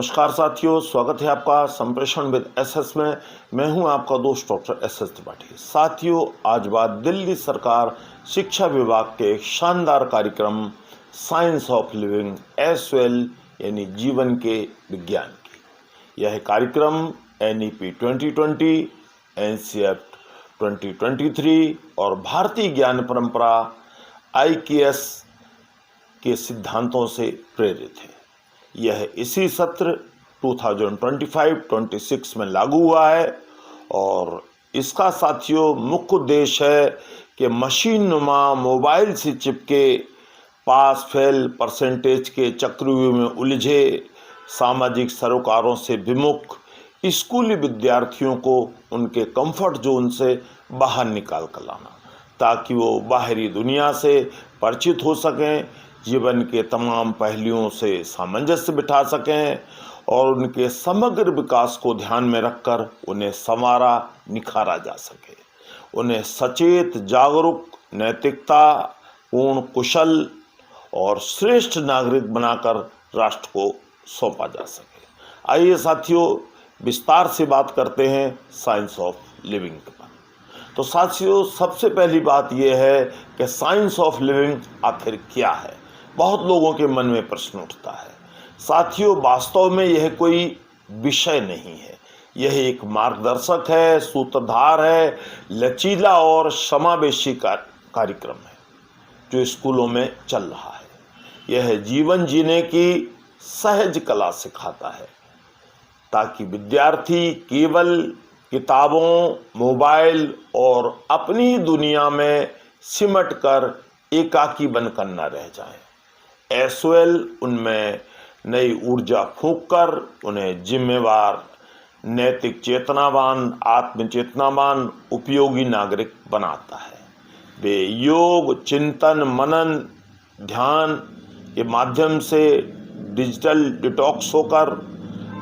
नमस्कार साथियों, स्वागत है आपका संप्रेषण विद एसएस में। मैं हूं आपका दोस्त डॉक्टर एसएस त्रिपाठी। साथियों, आज बात दिल्ली सरकार शिक्षा विभाग के एक शानदार कार्यक्रम science of living as well यानी जीवन के विज्ञान की। यह कार्यक्रम एनईपी 2020, एनसीएफ 2023 और भारतीय ज्ञान परंपरा IKS के सिद्धांतों से प्रेरित है। यह इसी सत्र 2025-26 में लागू हुआ है और इसका साथियों मुख्य उद्देश्य है कि मशीन नुमा मोबाइल से चिपके पास फेल परसेंटेज के चक्रव्यूह में उलझे सामाजिक सरोकारों से विमुख स्कूली विद्यार्थियों को उनके कंफर्ट जोन से बाहर निकाल कर लाना, ताकि वो बाहरी दुनिया से परिचित हो सकें, जीवन के तमाम पहलुओं से सामंजस्य बिठा सकें और उनके समग्र विकास को ध्यान में रखकर उन्हें संवारा निखारा जा सके। उन्हें सचेत, जागरूक, नैतिकता पूर्ण, कुशल और श्रेष्ठ नागरिक बनाकर राष्ट्र को सौंपा जा सके। आइए साथियों, विस्तार से बात करते हैं साइंस ऑफ लिविंग पर। तो साथियों, सबसे पहली बात यह है कि साइंस ऑफ लिविंग आखिर क्या है। बहुत लोगों के मन में प्रश्न उठता है। साथियों, वास्तव में यह कोई विषय नहीं है, यह एक मार्गदर्शक है, सूत्रधार है, लचीला और समावेशी कार्यक्रम है जो स्कूलों में चल रहा है। यह जीवन जीने की सहज कला सिखाता है, ताकि विद्यार्थी केवल किताबों, मोबाइल और अपनी दुनिया में सिमटकर एकाकी बनकर न रह जाएं। एसवेल उनमें नई ऊर्जा फूंककर उन्हें जिम्मेवार, नैतिक चेतनावान, आत्मचेतनावान, उपयोगी नागरिक बनाता है। वे योग, चिंतन, मनन, ध्यान के माध्यम से डिजिटल डिटॉक्स होकर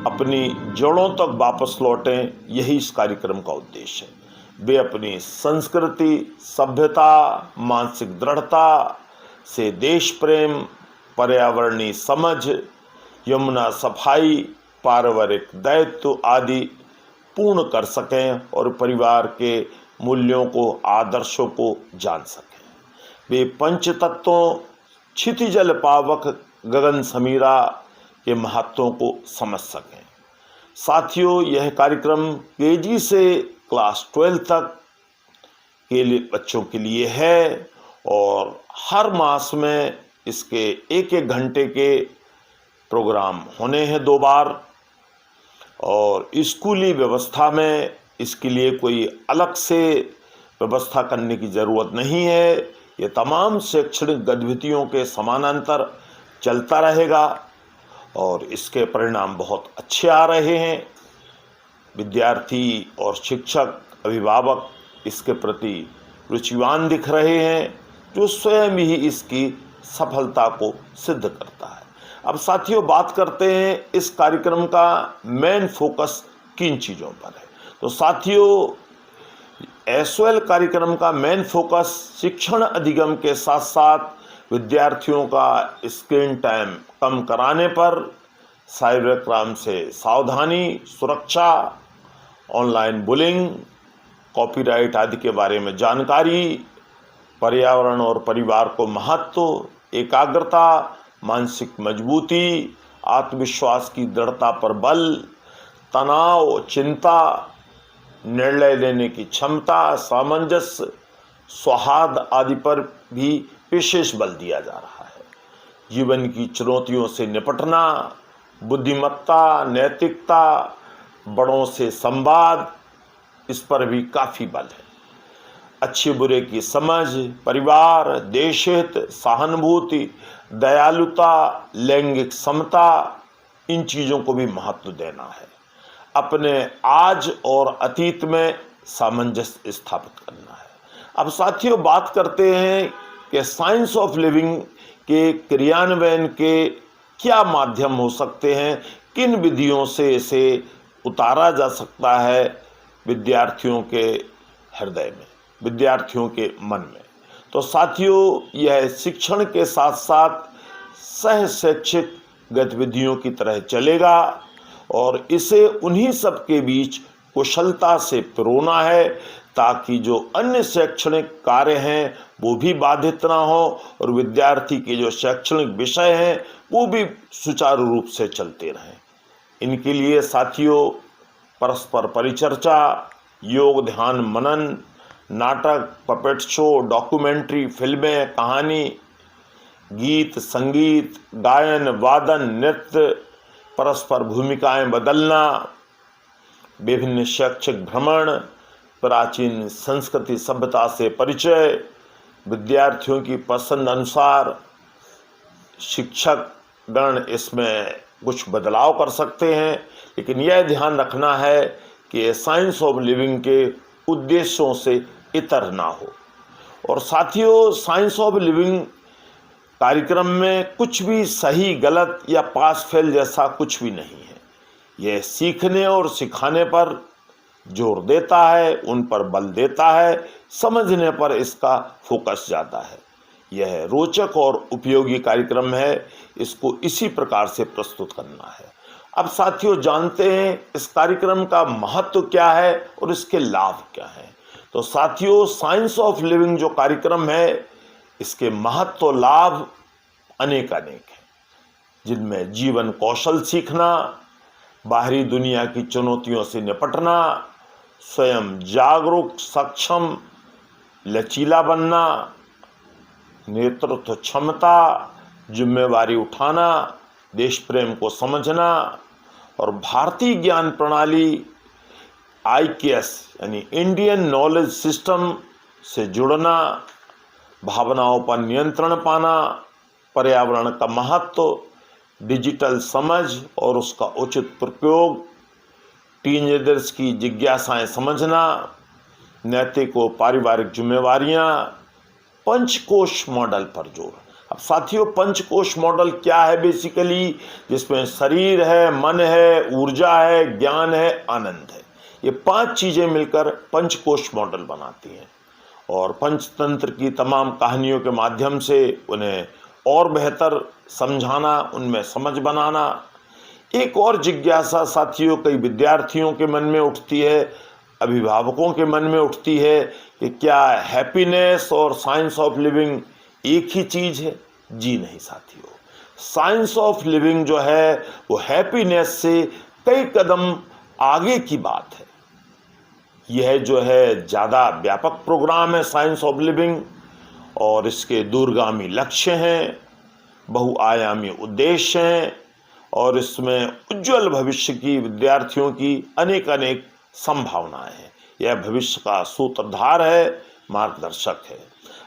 अपनी जड़ों तक वापस लौटें, यही इस कार्यक्रम का उद्देश्य है। वे अपनी संस्कृति, सभ्यता, मानसिक दृढ़ता से देश प्रेम, पर्यावरणीय समझ, यमुना सफाई, पारिवारिक दायित्व आदि पूर्ण कर सकें और परिवार के मूल्यों को, आदर्शों को जान सकें। वे पंच तत्वों, क्षितिजल पावक, गगन समीरा के महत्वों को समझ सकें। साथियों, यह कार्यक्रम KG से क्लास 12 तक के लिए बच्चों के लिए है और हर मास में इसके एक घंटे के प्रोग्राम होने हैं 2 बार। और स्कूली व्यवस्था में इसके लिए कोई अलग से व्यवस्था करने की ज़रूरत नहीं है। ये तमाम शैक्षणिक गतिविधियों के समानांतर चलता रहेगा और इसके परिणाम बहुत अच्छे आ रहे हैं। विद्यार्थी और शिक्षक, अभिभावक इसके प्रति रुचिवान दिख रहे हैं, जो स्वयं ही इसकी सफलता को सिद्ध करता है। अब साथियों, बात करते हैं इस कार्यक्रम का मेन फोकस किन चीज़ों पर है। तो साथियों, एसवेल कार्यक्रम का मेन फोकस शिक्षण अधिगम के साथ साथ विद्यार्थियों का स्क्रीन टाइम कम कराने पर, साइबर क्राइम से सावधानी, सुरक्षा, ऑनलाइन बुलिंग, कॉपीराइट आदि के बारे में जानकारी, पर्यावरण और परिवार को महत्व, एकाग्रता, मानसिक मजबूती, आत्मविश्वास की दृढ़ता पर बल, तनाव, चिंता, निर्णय लेने की क्षमता, सामंजस्य, सौहार्द आदि पर भी विशेष बल दिया जा रहा है। जीवन की चुनौतियों से निपटना, बुद्धिमत्ता, नैतिकता, बड़ों से संवाद, इस पर भी काफ़ी बल है। अच्छे बुरे की समझ, परिवार, देश हित, सहानुभूति, दयालुता, लैंगिक समता, इन चीज़ों को भी महत्व देना है। अपने आज और अतीत में सामंजस्य स्थापित करना है। अब साथियों, बात करते हैं कि साइंस ऑफ लिविंग के क्रियान्वयन के क्या माध्यम हो सकते हैं, किन विधियों से इसे उतारा जा सकता है विद्यार्थियों के हृदय में, विद्यार्थियों के मन में। तो साथियों, यह शिक्षण के साथ साथ सह शैक्षिक गतिविधियों की तरह चलेगा। और इसे उन्हीं सब के बीच कुशलता से पिरोना है ताकि जो अन्य शैक्षणिक कार्य हैं वो भी बाधित ना हो और विद्यार्थी के जो शैक्षणिक विषय हैं वो भी सुचारू रूप से चलते रहें। इनके लिए साथियों परस्पर परिचर्चा, योग, ध्यान, मनन, नाटक, पपेट शो, डॉक्यूमेंट्री, फिल्में, कहानी, गीत, संगीत, गायन, वादन, नृत्य, परस्पर भूमिकाएं बदलना, विभिन्न शैक्षिक भ्रमण, प्राचीन संस्कृति सभ्यता से परिचय, विद्यार्थियों की पसंद अनुसार शिक्षक गण इसमें कुछ बदलाव कर सकते हैं, लेकिन यह ध्यान रखना है कि साइंस ऑफ लिविंग के उद्देश्यों से इतर ना हो। और साथियों साइंस ऑफ लिविंग कार्यक्रम में कुछ भी सही गलत या पास फेल जैसा कुछ भी नहीं है। यह सीखने और सिखाने पर जोर देता है, उन पर बल देता है, समझने पर इसका फोकस जाता है। यह रोचक और उपयोगी कार्यक्रम है, इसको इसी प्रकार से प्रस्तुत करना है। अब साथियों जानते हैं इस कार्यक्रम का महत्व क्या है और इसके लाभ क्या हैं। तो साथियों साइंस ऑफ लिविंग जो कार्यक्रम है इसके महत्व लाभ अनेक हैं, जिनमें जीवन कौशल सीखना, बाहरी दुनिया की चुनौतियों से निपटना, स्वयं जागरूक, सक्षम, लचीला बनना, नेतृत्व क्षमता, जिम्मेवारी उठाना, देश प्रेम को समझना और भारतीय ज्ञान प्रणाली IKS यानी इंडियन नॉलेज सिस्टम से जुड़ना, भावनाओं पर नियंत्रण पाना, पर्यावरण का महत्व, डिजिटल समझ और उसका उचित प्रयोग, टीनेजर्स की जिज्ञासाएं समझना, नैतिक और पारिवारिक जिम्मेवारियां, पंचकोश मॉडल पर जोर। अब साथियों पंचकोश मॉडल क्या है बेसिकली, जिसमें शरीर है, मन है, ऊर्जा है, ज्ञान है, आनंद है। ये 5 चीजें मिलकर पंचकोश मॉडल बनाती हैं और पंचतंत्र की तमाम कहानियों के माध्यम से उन्हें और बेहतर समझाना, उनमें समझ बनाना। एक और जिज्ञासा साथियों कई विद्यार्थियों के मन में उठती है, अभिभावकों के मन में उठती है कि क्या हैप्पीनेस और साइंस ऑफ लिविंग एक ही चीज है? जी नहीं साथियों, साइंस ऑफ लिविंग जो है वो हैप्पीनेस से कई कदम आगे की बात है। यह जो है ज़्यादा व्यापक प्रोग्राम है साइंस ऑफ लिविंग और इसके दूरगामी लक्ष्य हैं, बहुआयामी उद्देश्य हैं और इसमें उज्जवल भविष्य की विद्यार्थियों की अनेक अनेक संभावनाएं हैं। यह भविष्य का सूत्रधार है, मार्गदर्शक है।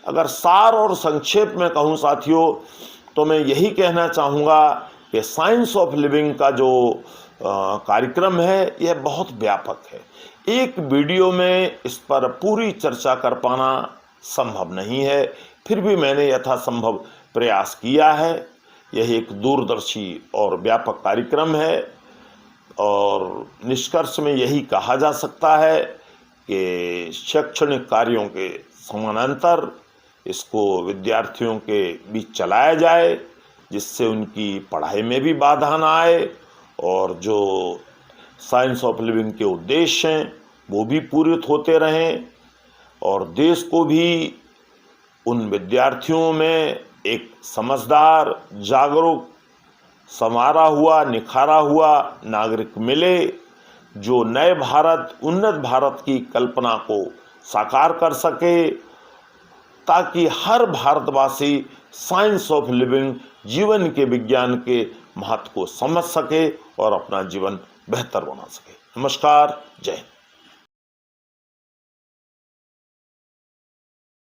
अगर सार और संक्षेप में कहूँ साथियों तो मैं यही कहना चाहूँगा कि साइंस ऑफ लिविंग का जो कार्यक्रम है यह बहुत व्यापक है। एक वीडियो में इस पर पूरी चर्चा कर पाना संभव नहीं है, फिर भी मैंने यथासंभव प्रयास किया है। यह एक दूरदर्शी और व्यापक कार्यक्रम है और निष्कर्ष में यही कहा जा सकता है कि शैक्षणिक कार्यों के समानांतर इसको विद्यार्थियों के बीच चलाया जाए, जिससे उनकी पढ़ाई में भी बाधा ना आए और जो साइंस ऑफ लिविंग के उद्देश्य हैं वो भी पूरित होते रहें और देश को भी उन विद्यार्थियों में एक समझदार, जागरूक, संवारा हुआ, निखारा हुआ नागरिक मिले जो नए भारत, उन्नत भारत की कल्पना को साकार कर सके, ताकि हर भारतवासी साइंस ऑफ लिविंग जीवन के विज्ञान के महत्व को समझ सके और अपना जीवन बेहतर बना सके। नमस्कार, जय हिंद।